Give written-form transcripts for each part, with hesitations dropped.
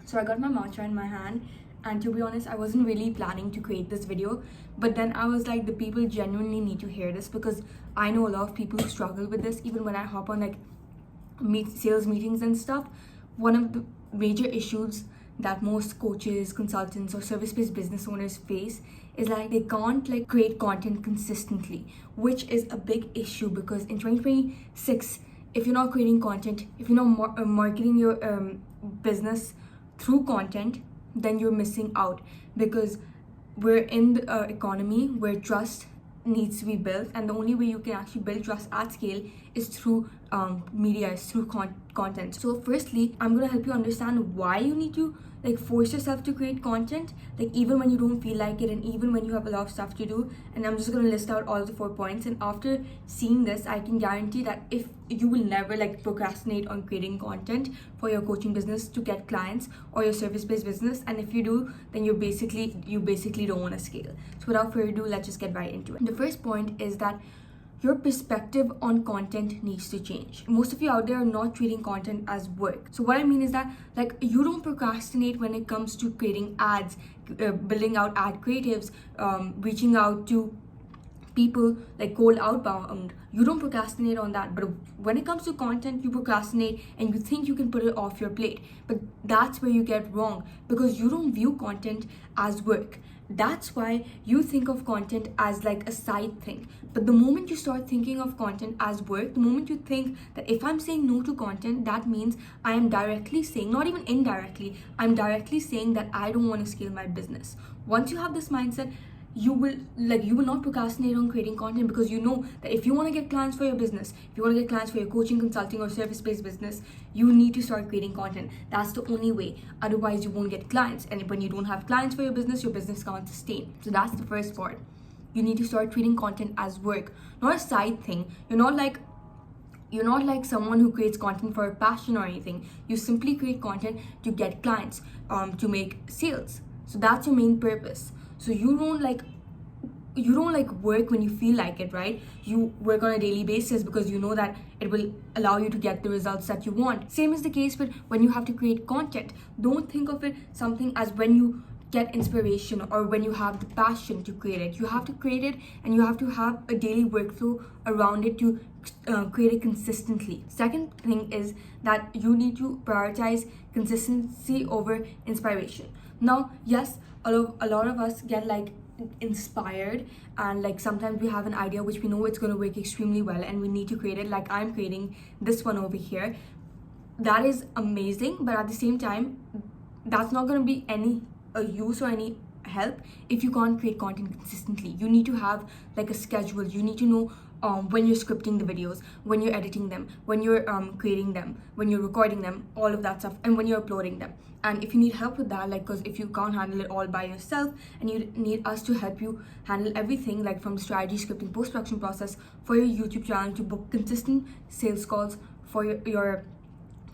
So I got my matcha in my hand, and to be honest, I wasn't really planning to create this video, but then I was like, the people genuinely need to hear this, because I know a lot of people who struggle with this. Even when I hop on like sales meetings and stuff, one of the major issues that most coaches, consultants, or service-based business owners face is like they can't like create content consistently, which is a big issue, because in 2026, if you're not creating content, if you're not marketing your business through content, then you're missing out, because we're in the economy where trust needs to be built, and the only way you can actually build trust at scale is through media, is through content. So firstly, I'm gonna help you understand why you need to like force yourself to create content, like even when you don't feel like it, and even when you have a lot of stuff to do. And I'm just gonna list out all the 4 points, and after seeing this, I can guarantee that if you will never like procrastinate on creating content for your coaching business to get clients or your service-based business, and if you do, then you basically don't want to scale. So without further ado, let's just get right into it. The first point is that your perspective on content needs to change. Most of you out there are not treating content as work. So what I mean is that like you don't procrastinate when it comes to creating ads, building out ad creatives, reaching out to people, like cold outbound. You don't procrastinate on that. But when it comes to content, you procrastinate and you think you can put it off your plate. But that's where you get wrong, because you don't view content as work. That's why you think of content as like a side thing. But the moment you start thinking of content as work, the moment you think that if I'm saying no to content, that means I am directly saying, not even indirectly, I'm directly saying that I don't want to scale my business. Once you have this mindset, you will not procrastinate on creating content, because you know that if you want to get clients for your business, if you want to get clients for your coaching, consulting, or service-based business, you need to start creating content. That's the only way. Otherwise, you won't get clients. And when you don't have clients for your business can't sustain. So that's the first part. You need to start treating content as work, not a side thing. You're not like someone who creates content for a passion or anything. You simply create content to get clients, to make sales. So that's your main purpose. So you don't like work when you feel like it, right? You work on a daily basis because you know that it will allow you to get the results that you want. Same is the case with when you have to create content. Don't think of it something as when you get inspiration or when you have the passion to create it. You have to create it, and you have to have a daily workflow around it to create it consistently. Second thing is that you need to prioritize consistency over inspiration. Now, yes, a lot of us get like inspired, and like sometimes we have an idea which we know it's going to work extremely well, and we need to create it. Like I'm creating this one over here. That is amazing, but at the same time, that's not going to be any use or any help if you can't create content consistently. You need to have like a schedule. You need to know when you're scripting the videos, when you're editing them, when you're creating them, when you're recording them, all of that stuff, and when you're uploading them. And if you need help with that, like, because if you can't handle it all by yourself and you need us to help you handle everything, like from strategy, scripting, post-production process for your YouTube channel, to book consistent sales calls for your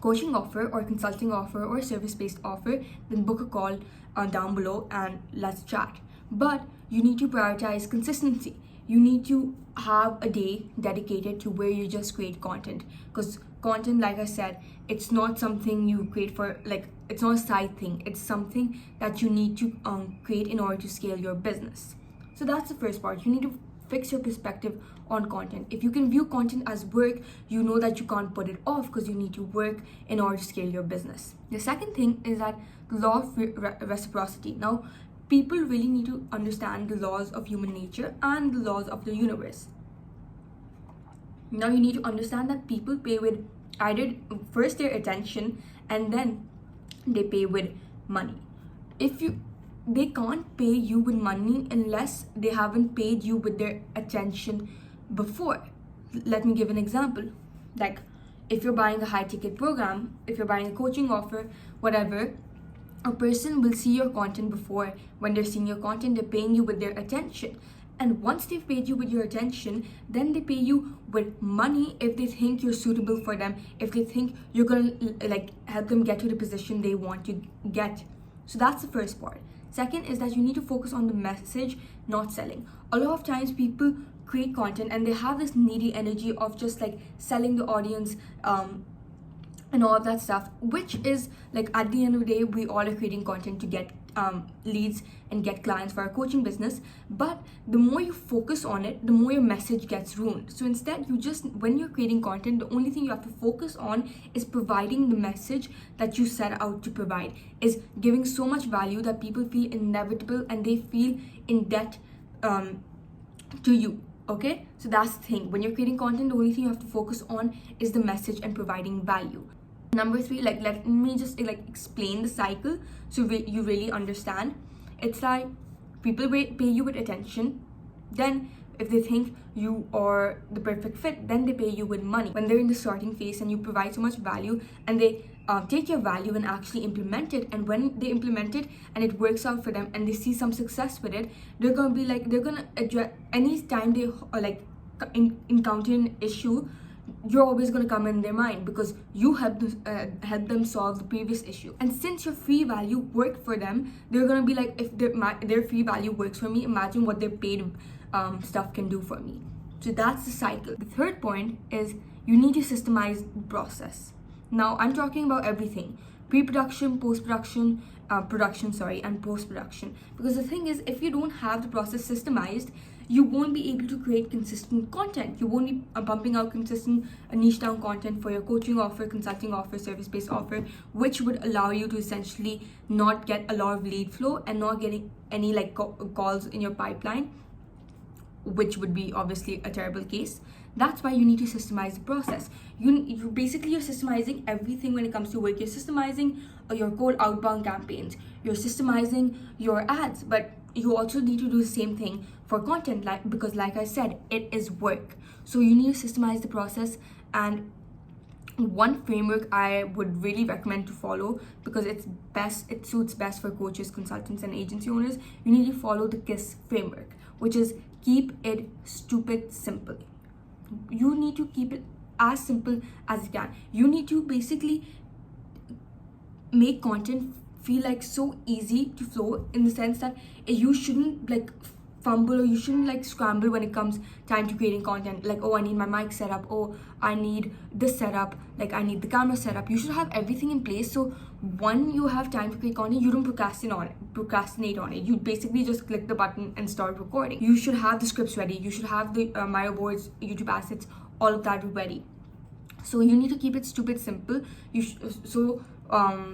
coaching offer or consulting offer or service-based offer, then book a call down below and let's chat. But you need to prioritize consistency. You need to have a day dedicated to where you just create content, because content, like I said, it's not something you create for like, it's not a side thing. It's something that you need to create in order to scale your business. So that's the first part. You need to fix your perspective on content. If you can view content as work, you know that you can't put it off, because you need to work in order to scale your business. The second thing is that the law of reciprocity. Now, people really need to understand the laws of human nature and the laws of the universe. Now, you need to understand that people pay with either first their attention, and then they pay with money. They can't pay you with money unless they haven't paid you with their attention before. Let me give an example. Like, if you're buying a high ticket program, if you're buying a coaching offer, whatever, a person will see your content before. When they're seeing your content, they're paying you with their attention. And once they've paid you with your attention, then they pay you with money if they think you're suitable for them, if they think you're gonna like help them get to the position they want to get. So that's the first part. Second is that you need to focus on the message, not selling. A lot of times people create content and they have this needy energy of just like selling the audience and all of that stuff, which is like, at the end of the day, we all are creating content to get leads and get clients for our coaching business. But the more you focus on it, the more your message gets ruined. So instead, you just, when you're creating content, the only thing you have to focus on is providing the message that you set out to provide, is giving so much value that people feel inevitable and they feel in debt to you. Okay, so that's the thing. When you're creating content, the only thing you have to focus on is the message and providing value. Number 3, like, let me just like explain the cycle so you really understand. It's like, people pay you with attention, then if they think you are the perfect fit, then they pay you with money. When they're in the starting phase and you provide so much value, and they take your value and actually implement it, and when they implement it and it works out for them and they see some success with it, they're gonna be like, they're gonna address any time they encounter an issue, you're always going to come in their mind because you help them solve the previous issue. And since your free value worked for them, they're going to be like, if their free value works for me, imagine what their paid stuff can do for me. So that's the cycle. The third point is, you need to systemize the process. Now, I'm talking about everything: pre-production, post-production, and post-production. Because the thing is, if you don't have the process systemized, you won't be able to create consistent content. You won't be pumping out consistent niche down content for your coaching offer, consulting offer, service-based offer, which would allow you to essentially not get a lot of lead flow and not getting any like calls in your pipeline, which would be obviously a terrible case. That's why you need to systemize the process. You basically, you're systemizing everything when it comes to work. You're systemizing your cold outbound campaigns. You're systemizing your ads, but you also need to do the same thing for content, because like I said, it is work. So you need to systemize the process. And one framework I would really recommend to follow, because it suits best for coaches, consultants, and agency owners. You need to follow the KISS framework, which is keep it stupid simple. You need to keep it as simple as you can. You need to basically make content feel like so easy to flow, in the sense that you shouldn't like fumble, or you shouldn't like scramble when it comes time to creating content. Like, oh, I need my mic set up, oh, I need this setup, like I need the camera set up. You should have everything in place, so when you have time to create content, you don't procrastinate on it. You basically just click the button and start recording. You should have the scripts ready. You should have the Miro boards, YouTube assets, all of that ready. So you need to keep it stupid simple.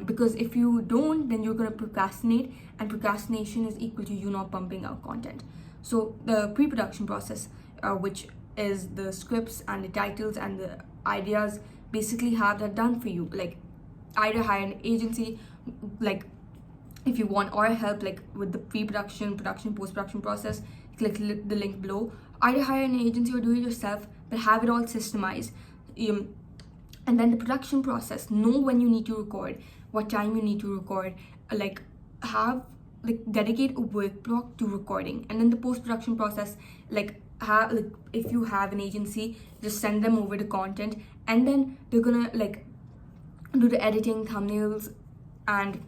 Because if you don't, then you're gonna procrastinate, and procrastination is equal to you not pumping out content. So the pre-production process, which is the scripts and the titles and the ideas, basically have that done for you. Like, either hire an agency, like if you want, or help like with the pre-production, production, post-production process, click the link below. Either hire an agency or do it yourself, but have it all systemized. And then the production process, know when you need to record, what time you need to record, dedicate a work block to recording. And then the post-production process, if you have an agency, just send them over the content, and then they're gonna do the editing, thumbnails, and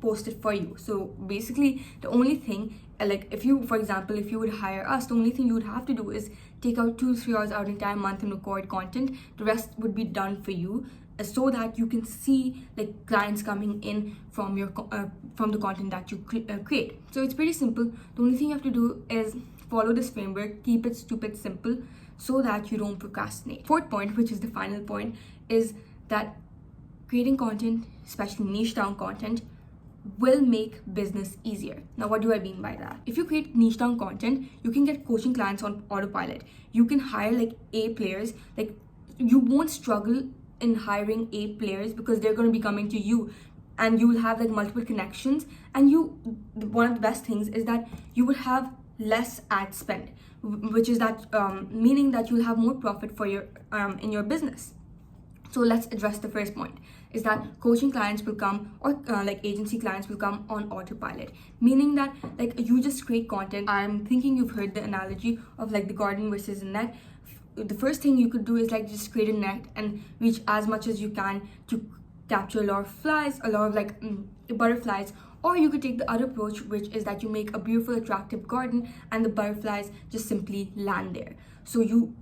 post it for you. So basically, the only thing, if you would hire us, the only thing you would have to do is take out 2-3 hours out of the entire month and record content. The rest would be done for you, so that you can see clients coming in from the content that you create. So it's pretty simple. The only thing you have to do is follow this framework, keep it stupid simple, so that you don't procrastinate. Fourth point, which is the final point, is that creating content, especially niche down content, will make business easier. Now, what do I mean by that? If you create niche down content, you can get coaching clients on autopilot. You can hire A players. You won't struggle in hiring A players, because they're going to be coming to you, and you will have multiple connections. And one of the best things is that you will have less ad spend, which is that meaning that you'll have more profit for your in your business. So let's address the first point, is that coaching clients will come, or agency clients will come on autopilot, meaning that you just create content. I'm thinking you've heard the analogy of the garden versus a net. The first thing you could do is just create a net and reach as much as you can to capture a lot of flies, a lot of butterflies. Or you could take the other approach, which is that you make a beautiful, attractive garden and the butterflies just simply land there. So you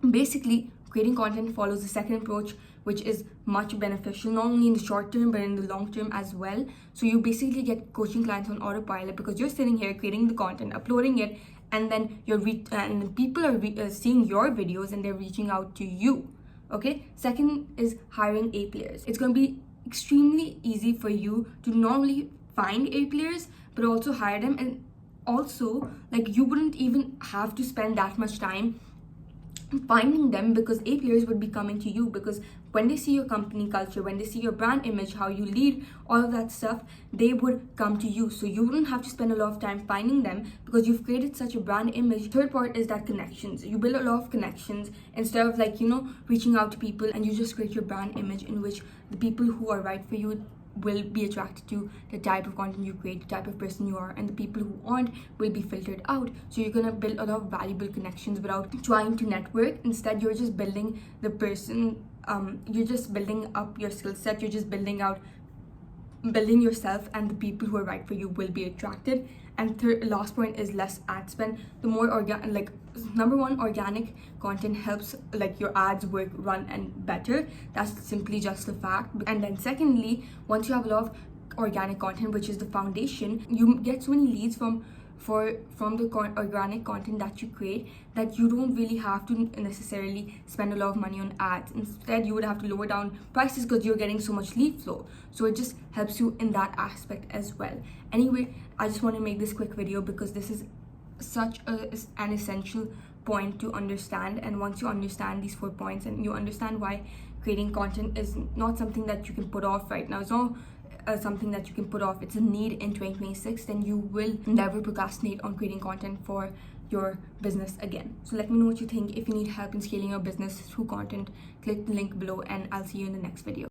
basically, creating content follows the second approach, which is much beneficial, not only in the short term but in the long term as well. So you basically get coaching clients on autopilot because you're sitting here creating the content, uploading it, and then and then people are seeing your videos and they're reaching out to you. Okay, second is hiring A players. It's going to be extremely easy for you to not only find A players but also hire them, and also like you wouldn't even have to spend that much time finding them because A players would be coming to you, because when they see your company culture, when they see your brand image, how you lead, all of that stuff, they would come to you. So you wouldn't have to spend a lot of time finding them because you've created such a brand image. Third part is that connections. You build a lot of connections instead of like, you know, reaching out to people, and you just create your brand image in which the people who are right for you will be attracted to the type of content you create, the type of person you are, and the people who aren't will be filtered out. So you're gonna build a lot of valuable connections without trying to network. Instead, you're just building the person, you're just building up your skill set, you're just building yourself, and the people who are right for you will be attracted. And last point is less ad spend. The more number one, organic content helps like your ads work, run, and better. That's simply just a fact. And then secondly, once you have a lot of organic content, which is the foundation, you get so many leads from the organic content that you create that you don't really have to necessarily spend a lot of money on ads. Instead, you would have to lower down prices because you're getting so much lead flow. So it just helps you in that aspect as well. Anyway, I just want to make this quick video because this is such an essential point to understand. And once you understand these 4 points and you understand why creating content is not something that you can put off right now, it's not something that you can put off, it's a need in 2026, then you will never procrastinate on creating content for your business again. So let me know what you think. If you need help in scaling your business through content, click the link below, and I'll see you in the next video.